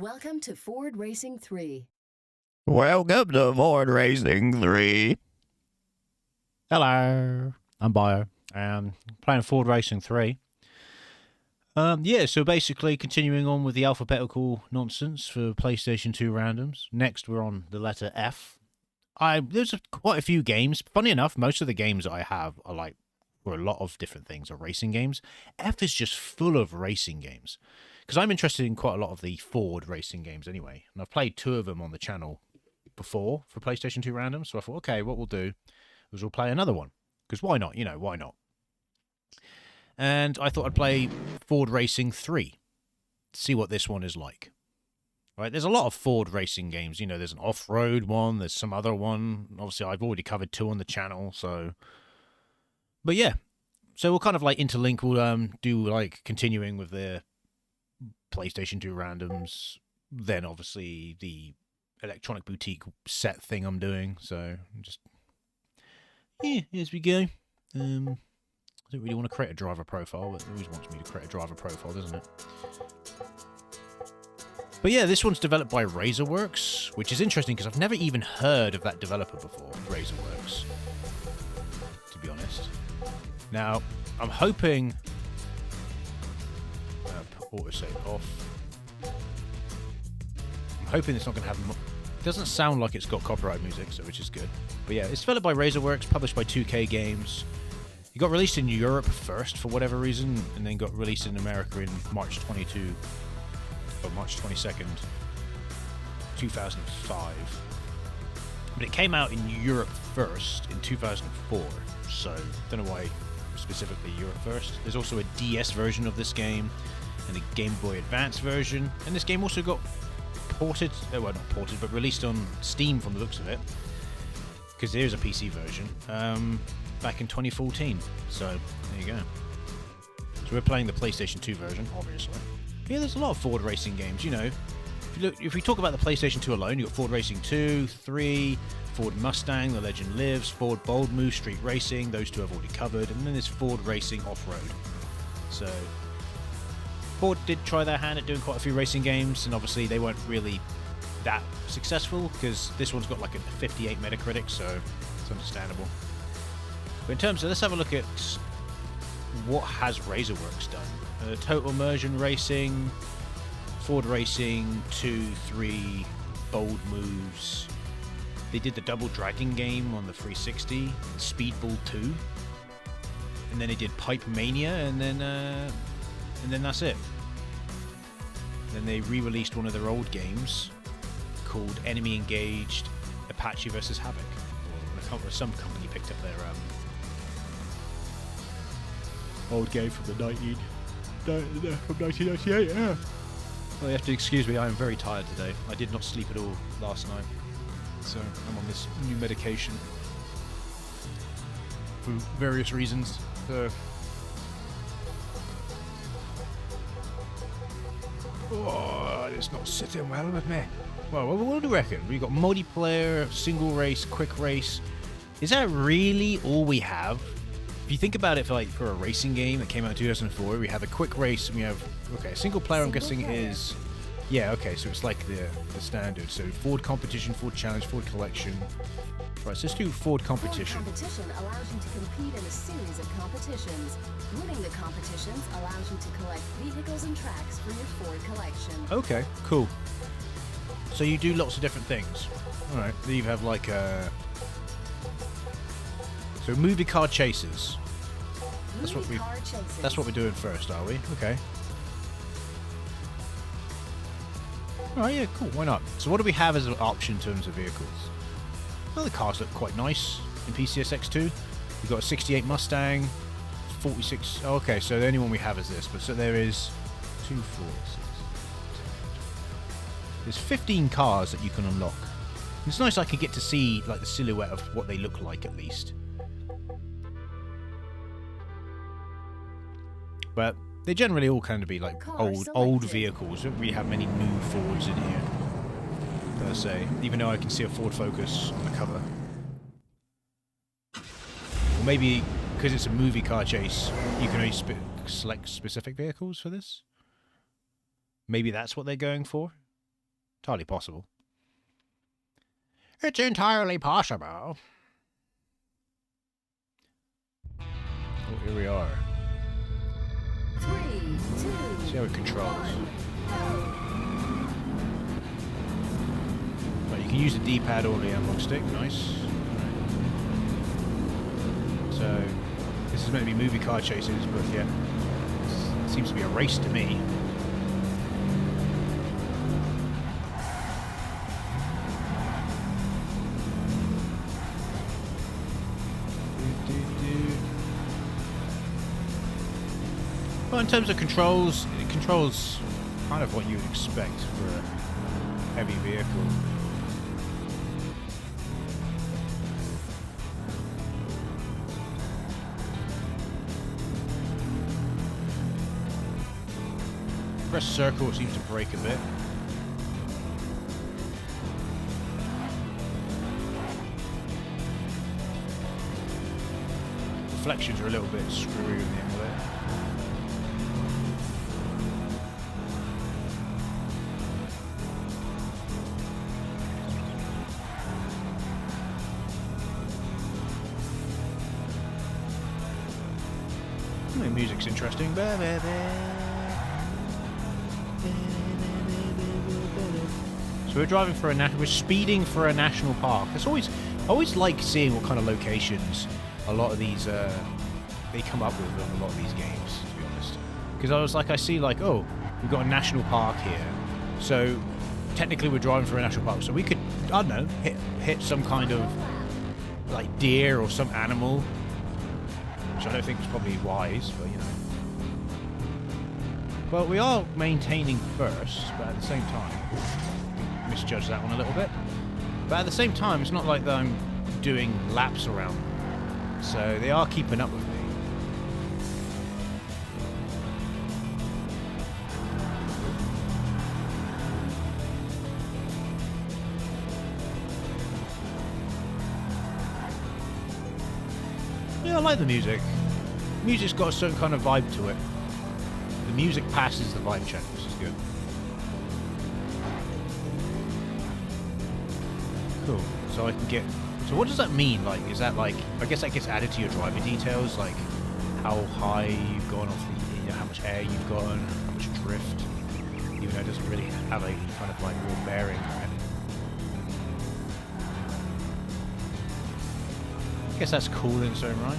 Welcome to Ford Racing 3. Welcome to Ford Racing 3. Hello, I'm Bio. Playing Ford Racing 3. Yeah, so basically continuing on with the alphabetical nonsense for PlayStation 2 randoms. Next, we're on the letter F. There's quite a few games. Funny enough, most of the games I have are for a lot of different things, are racing games. F is just full of racing games. Because I'm interested in quite a lot of the Ford racing games anyway. And I've played 2 of them on the channel before for PlayStation 2 randoms. So I thought, okay, what we'll do is we'll play another one. Because why not? Why not? And I thought I'd play Ford Racing 3. See what this one is like. Right, there's a lot of Ford racing games. There's an off-road one. There's some other one. Obviously, I've already covered 2 on the channel. So, but yeah. So we'll kind of interlink. We'll do continuing with the PlayStation 2 randoms, then obviously the electronic boutique set thing I'm doing. So just as we go. I don't really want to create a driver profile, but it always wants me to create a driver profile, doesn't it? But yeah, this one's developed by Razorworks, which is interesting because I've never even heard of that developer before, Razorworks, to be honest. Now, I'm hoping autosave off. I'm hoping it's not going to have... It doesn't sound like it's got copyright music, so which is good. But yeah, it's developed by Razorworks, published by 2K Games. It got released in Europe first, for whatever reason, and then got released in America in March 22... or March 22nd, 2005. But it came out in Europe first in 2004, so don't know why specifically Europe first. There's also a DS version of this game, and a Game Boy Advance version, and this game also got ported, well not ported, but released on Steam from the looks of it, because there's a PC version, back in 2014, so there you go. So we're playing the PlayStation 2 version, obviously. Yeah, there's a lot of Ford racing games, If we talk about the PlayStation 2 alone, you've got Ford Racing 2, 3, Ford Mustang, The Legend Lives, Ford Bold Move, Street Racing, those 2 I've already covered, and then there's Ford Racing Off-Road. So, Ford did try their hand at doing quite a few racing games, and obviously they weren't really that successful, because this one's got a 58 Metacritic, so it's understandable. But in terms of, let's have a look at what has Razorworks done. Total Immersion Racing, Ford Racing 2, 3, Bold Moves. They did the Double Dragon game on the 360, Speedball 2, and then they did Pipe Mania, and then that's it. Then they re-released one of their old games called Enemy Engaged Apache vs Havoc. Or some company picked up their old game from the 1998, yeah. Well, you have to excuse me, I am very tired today. I did not sleep at all last night. So, I'm on this new medication. For various reasons. So... Oh, it's not sitting well with me. Well, what do you reckon? We got multiplayer, single race, quick race. Is that really all we have If you think about it for a racing game that came out in 2004, we have a quick race and we have a single player. I'm guessing is okay. So it's like the standard. So Ford Competition, Ford Challenge, Ford Collection. Right, so let's do Ford Competition. Ford Competition allows you to compete in a series of competitions. Winning the competitions allows you to collect vehicles and tracks for your Ford collection. Okay, cool. So you do lots of different things. All right, then you have like so movie car chases. That's what we're doing first, are we? Okay. All right, yeah, cool. Why not? So what do we have as an option in terms of vehicles? Well, the cars look quite nice in PCSX2. We've got a 68 Mustang, 46. Oh, okay, so the only one we have is this. But so there is 2, 4, 6, 10. There's 15 cars that you can unlock. And it's nice I can get to see like the silhouette of what they look like at least. But they generally all kind of be like old vehicles. We don't really have many new Fords in here. Per se, even though I can see a Ford Focus on the cover. Or maybe because it's a movie car chase, you can only select specific vehicles for this. Maybe that's what they're going for. Entirely possible. It's entirely possible. Oh, here we are. 3, 2, See how it controls. Right, you can use the D-pad or the analog stick. Nice. Right. So this is meant to be movie car chases, but yeah, it seems to be a race to me. Well, in terms of controls, it controls kind of what you would expect for a heavy vehicle. Press circle, it seems to break a bit. Reflections are a little bit screwy in the end of it. The music's interesting. So we're driving for we're speeding for a national park. It's I always like seeing what kind of locations a lot of these they come up with in a lot of these games, to be honest. Because I see like, oh, we've got a national park here, so technically we're driving for a national park, so we could, I don't know, hit some kind of like deer or some animal, which I don't think is probably wise, but you know. But we are maintaining first, but at the same time, misjudged that one a little bit. But at the same time, it's not like that I'm doing laps around them. So they are keeping up with me. Yeah, I like the music. The music's got a certain kind of vibe to it. The music passes the vibe check, which is good. Cool. So I can get... So what does that mean? Like, is that like... I guess that gets added to your driver details, like how high you've gone off the... You know, how much air you've gotten, how much drift. Even though it doesn't really have a kind of like real bearing on it. I guess that's cool in its own right.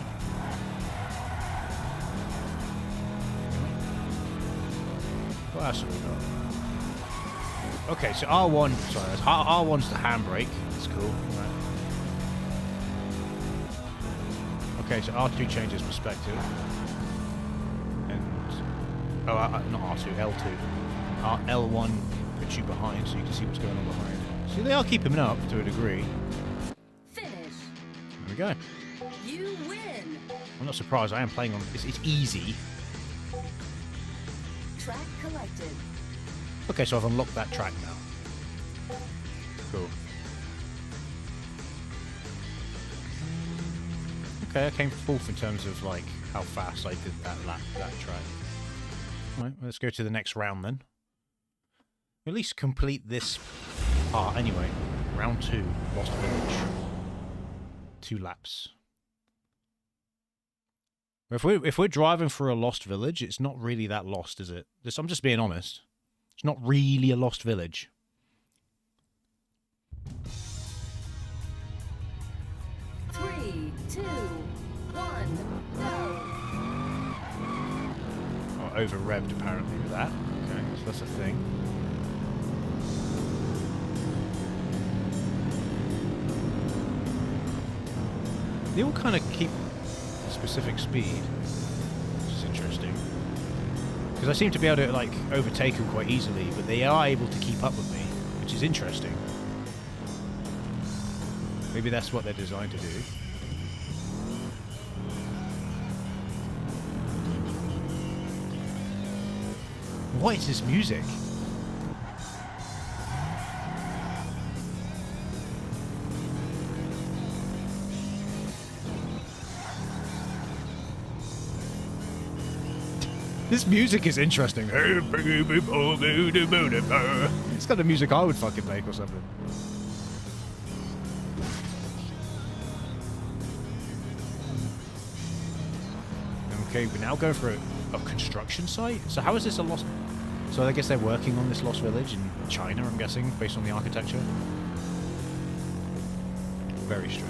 What else have we got? Okay, so R1, sorry, R1's the handbrake. That's cool. Right. Okay, so R2 changes perspective. And, not R2, L2. L1 puts you behind so you can see what's going on behind. So they are keeping up to a degree. Finish. There we go. You win. I'm not surprised, I am playing on, it's easy. Track collected. Okay, so I've unlocked that track now. Cool. Okay, I came fourth in terms of like how fast I did that track. Right, let's go to the next round then. At least complete this part anyway. Round 2, Lost Village. 2 laps. If we're driving through a lost village, it's not really that lost, is it? I'm just being honest. It's not really a lost village. Three, two, one, go. Oh, over revved apparently with that. Okay, so that's a thing. They all kind of keep a specific speed, which is interesting. Because I seem to be able to like overtake them quite easily, but they are able to keep up with me, which is interesting. Maybe that's what they're designed to do. What is this music? This music is interesting. It's got the music I would fucking make or something. Okay, we now go for a construction site. So how is this a lost... So I guess they're working on this lost village in China, I'm guessing, based on the architecture. Very strange.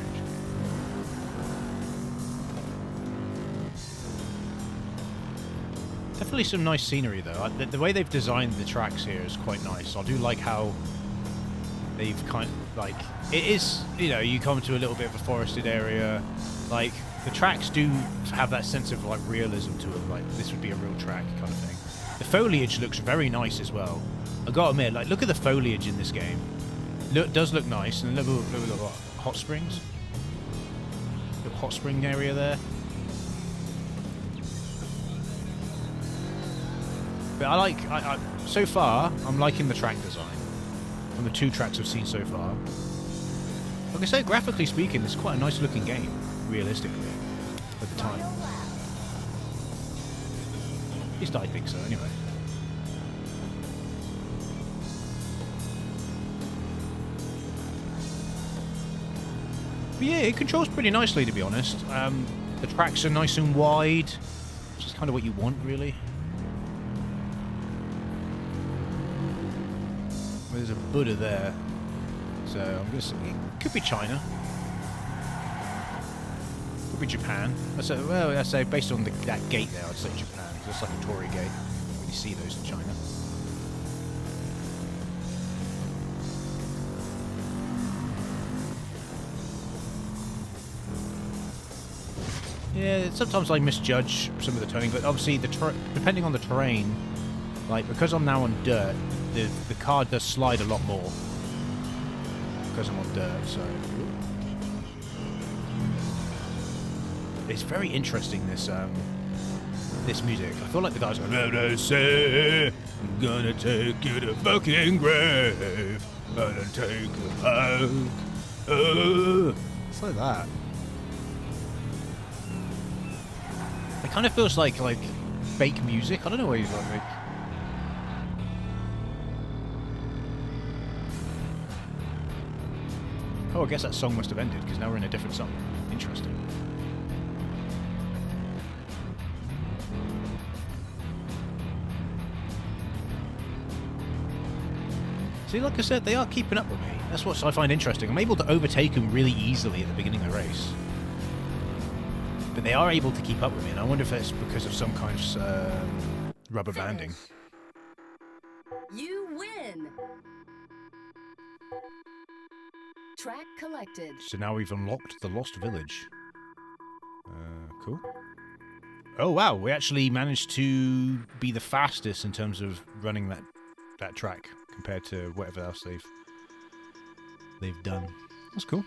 Definitely some nice scenery though. The way they've designed the tracks here is quite nice. I do like how they've kind of, like, it is, you know, you come to a little bit of a forested area. Like, the tracks do have that sense of like realism to it, like this would be a real track kind of thing. The foliage looks very nice as well. I gotta admit, like, look at the foliage in this game. Does look nice, and look at hot springs. Little hot spring area there. But I so far, I'm liking the track design from the 2 tracks I've seen so far. Like I say, graphically speaking, it's quite a nice looking game, realistically, at the time. At least I think so, anyway. But yeah, it controls pretty nicely, to be honest. The tracks are nice and wide, which is kind of what you want, really. There's a Buddha there, so I'm gonna say it could be China, could be Japan. I say based on that gate there, I'd say Japan. It's like a Torii gate. You really see those in China. Yeah, sometimes I misjudge some of the turning, but obviously depending on the terrain, like because I'm now on dirt. The car does slide a lot more because I'm on dirt, so it's very interesting, this this music. I feel like the guys going, say, I'm gonna take you to fucking grave, gonna take you back. It's like that. It kind of feels like fake music. I don't know what he's like. Oh, I guess that song must have ended, because now we're in a different song. Interesting. See, like I said, they are keeping up with me. That's what I find interesting. I'm able to overtake them really easily at the beginning of the race. But they are able to keep up with me, and I wonder if that's because of some kind of rubber banding. You win! Track collected. So now we've unlocked the Lost Village. Cool. Oh wow, we actually managed to be the fastest in terms of running that track compared to whatever else they've done. That's cool.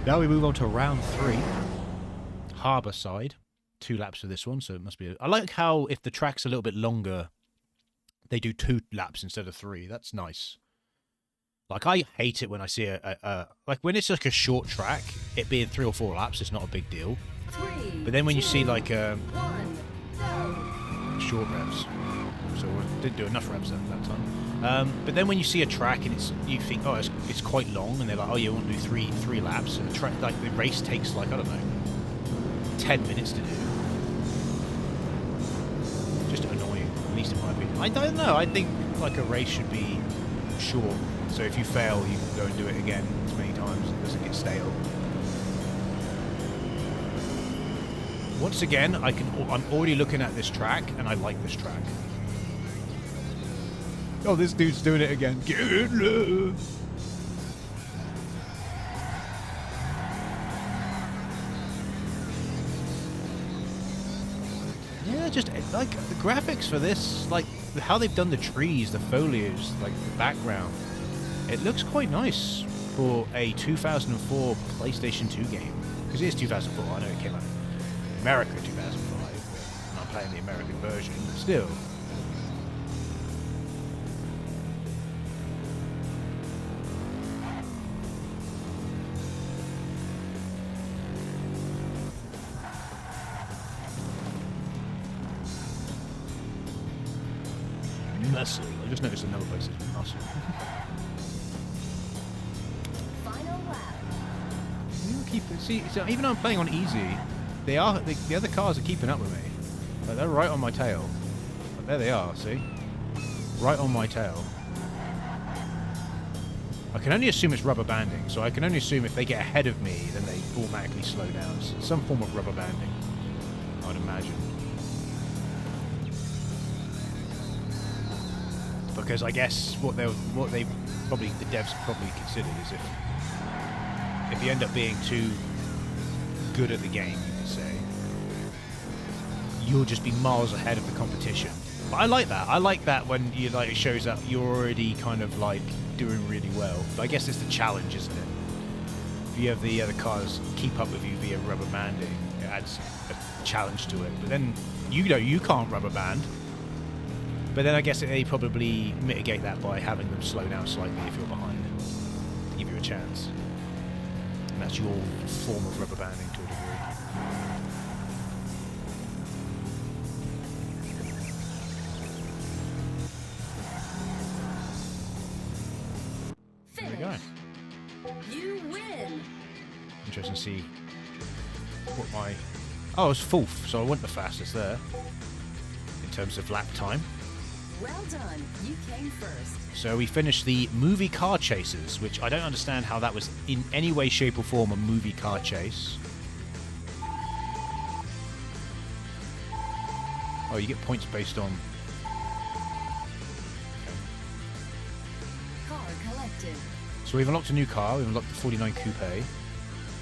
Now we move on to round 3. Harbour side. 2 laps for this one, so it must be... I like how if the track's a little bit longer, they do 2 laps instead of 3. That's nice. Like, I hate it when I see like, when it's like a short track, it being 3 or 4 laps, it's not a big deal. 3, But then when you see, like, 1, go. short reps, so I didn't do enough reps that time. But then when you see a track and you think, oh, it's quite long, and they're like, oh, you want to do three laps, and the track, like, the race takes, like, I don't know, 10 minutes to do. Just annoying, at least in my opinion. I don't know. I think, like, a race should be short. So if you fail, you can go and do it again as many times. It doesn't get stale. Once again, I'm already looking at this track, and I like this track. Oh, this dude's doing it again. Good love. Yeah, just like the graphics for this, like how they've done the trees, the foliage, like the background. It looks quite nice for a 2004 PlayStation 2 game. Because it is 2004, I know it came out in America in 2005. I'm playing the American version, but still. Muscle. I just noticed another place is muscle. Final lap. You keep it. See, so even though I'm playing on easy, the other cars are keeping up with me. Like, they're right on my tail. But there they are. See, right on my tail. I can only assume it's rubber banding, so I can only assume if they get ahead of me, then they automatically slow down. So some form of rubber banding, I'd imagine. Because I guess what they probably, the devs probably considered is if you end up being too good at the game, you could say, you'll just be miles ahead of the competition. But I like that. I like that when you, like, it shows that you're already kind of like doing really well. But I guess it's the challenge, isn't it? If you have the other cars keep up with you via rubber banding, it adds a challenge to it. But then you can't rubber band. But then I guess they probably mitigate that by having them slow down slightly if you're behind, to give you a chance. And that's your form of rubber banding to a degree. There we go. You win. Interesting to see what my... Oh, I was fourth, so I wasn't the fastest there in terms of lap time. Well done. You came first. So we finished the movie car chases, which I don't understand how that was in any way, shape or form a movie car chase. Oh, you get points based on... Car collected. So we've unlocked a new car. We've unlocked the 49 Coupe.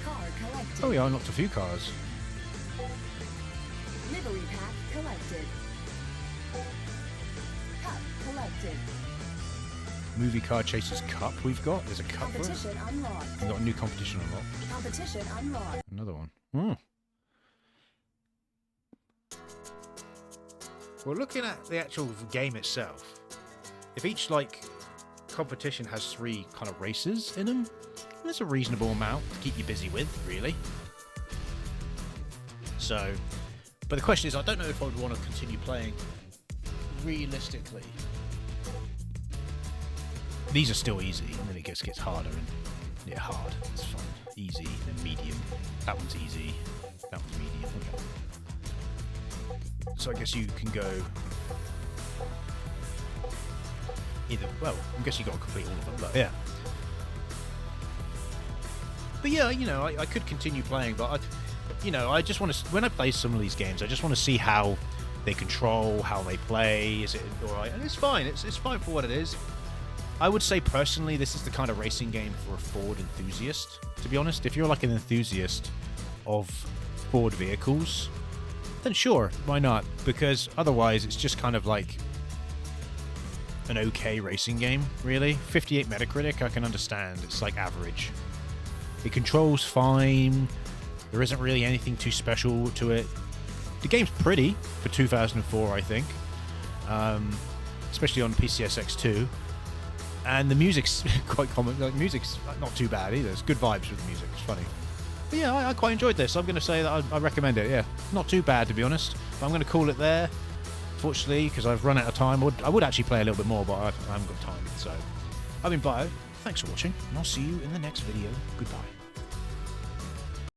Car collected. Oh, yeah, unlocked a few cars. Livery pack collected. Cup collected. Movie car chases cup we've got. There's a cup for it. Competition unlocked. We've got a new competition unlocked. Competition unlocked. Another one. Hmm. Well, looking at the actual game itself, if each, like, competition has 3 kind of races in them, there's a reasonable amount to keep you busy with, really. So, but the question is, I don't know if I would want to continue playing realistically. These are still easy, and then it gets harder, and yeah, hard. It's fun. Easy, then medium. That one's easy. That one's medium. Okay. So I guess you can go either. Well, I guess you got to complete all of them, but yeah. But yeah, you know, I could continue playing, but I just want to. When I play some of these games, I just want to see how they control, how they play. Is it alright? And it's fine. It's fine for what it is. I would say personally, this is the kind of racing game for a Ford enthusiast. To be honest, if you're like an enthusiast of Ford vehicles, then sure, why not? Because otherwise, it's just kind of like an okay racing game, really. 58 Metacritic, I can understand. It's like average. It controls fine. There isn't really anything too special to it. The game's pretty for 2004, I think. Especially on PCSX2. And the music's quite common. Like, music's not too bad either. It's good vibes with the music. It's funny. But yeah, I quite enjoyed this. I'm going to say that I recommend it. Yeah, not too bad to be honest. But I'm going to call it there. Fortunately, because I've run out of time. I would actually play a little bit more, but I haven't got time. So I've been Bio. Thanks for watching, and I'll see you in the next video. Goodbye.